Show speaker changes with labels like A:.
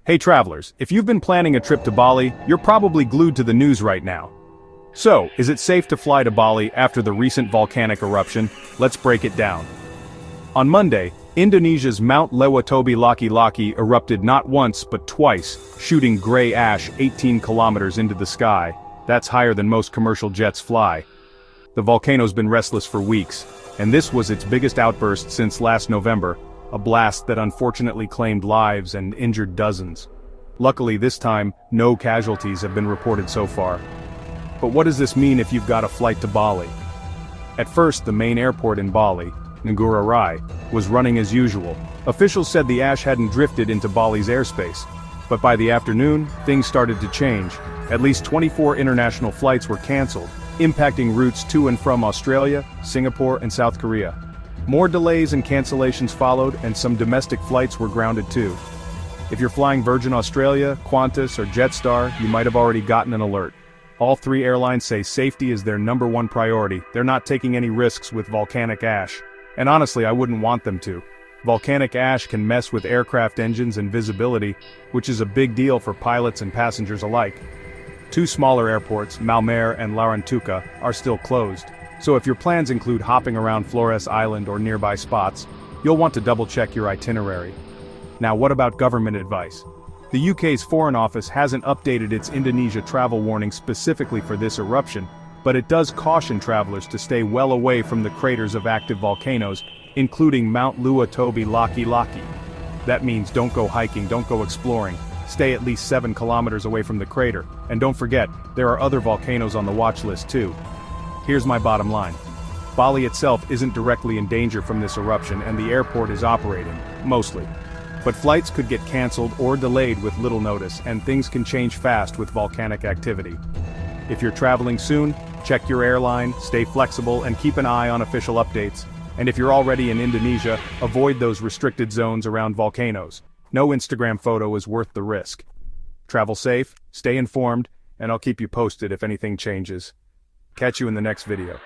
A: Hey travelers, if you've been planning a trip to Bali, you're probably glued to the news right now. So, is it safe to fly to Bali after the recent volcanic eruption? Let's break it down. On Monday, Indonesia's Mount Lewotobi Laki Laki erupted not once but twice, shooting gray ash 18 kilometers into the sky. That's higher than most commercial jets fly. The volcano's been restless for weeks, and this was its biggest outburst since last November, a blast that unfortunately claimed lives and injured dozens. Luckily this time, no casualties have been reported so far. But what does this mean if you've got a flight to Bali? At first, the main airport in Bali, Ngurah Rai, was running as usual. Officials said the ash hadn't drifted into Bali's airspace. But by the afternoon, things started to change. At least 24 international flights were cancelled, impacting routes to and from Australia, Singapore, and South Korea. More delays and cancellations followed, and some domestic flights were grounded too. If you're flying Virgin Australia, Qantas, or Jetstar, you might have already gotten an alert. All three airlines say safety is their #1 priority. They're not taking any risks with volcanic ash. And honestly, I wouldn't want them to. Volcanic ash can mess with aircraft engines and visibility, which is a big deal for pilots and passengers alike. Two smaller airports, Malmare and Larantuka, are still closed. So if your plans include hopping around Flores Island or nearby spots, you'll want to double-check your itinerary. Now what about government advice? The UK's Foreign Office hasn't updated its Indonesia travel warning specifically for this eruption, but it does caution travelers to stay well away from the craters of active volcanoes, including Mount Lewotobi Laki Laki. That means don't go hiking, don't go exploring, stay at least 7 kilometers away from the crater, and don't forget, there are other volcanoes on the watch list too. Here's my bottom line. Bali itself isn't directly in danger from this eruption and the airport is operating, mostly. But flights could get cancelled or delayed with little notice, and things can change fast with volcanic activity. If you're traveling soon, check your airline, stay flexible, and keep an eye on official updates. And if you're already in Indonesia, avoid those restricted zones around volcanoes. No Instagram photo is worth the risk. Travel safe, stay informed, and I'll keep you posted if anything changes. Catch you in the next video.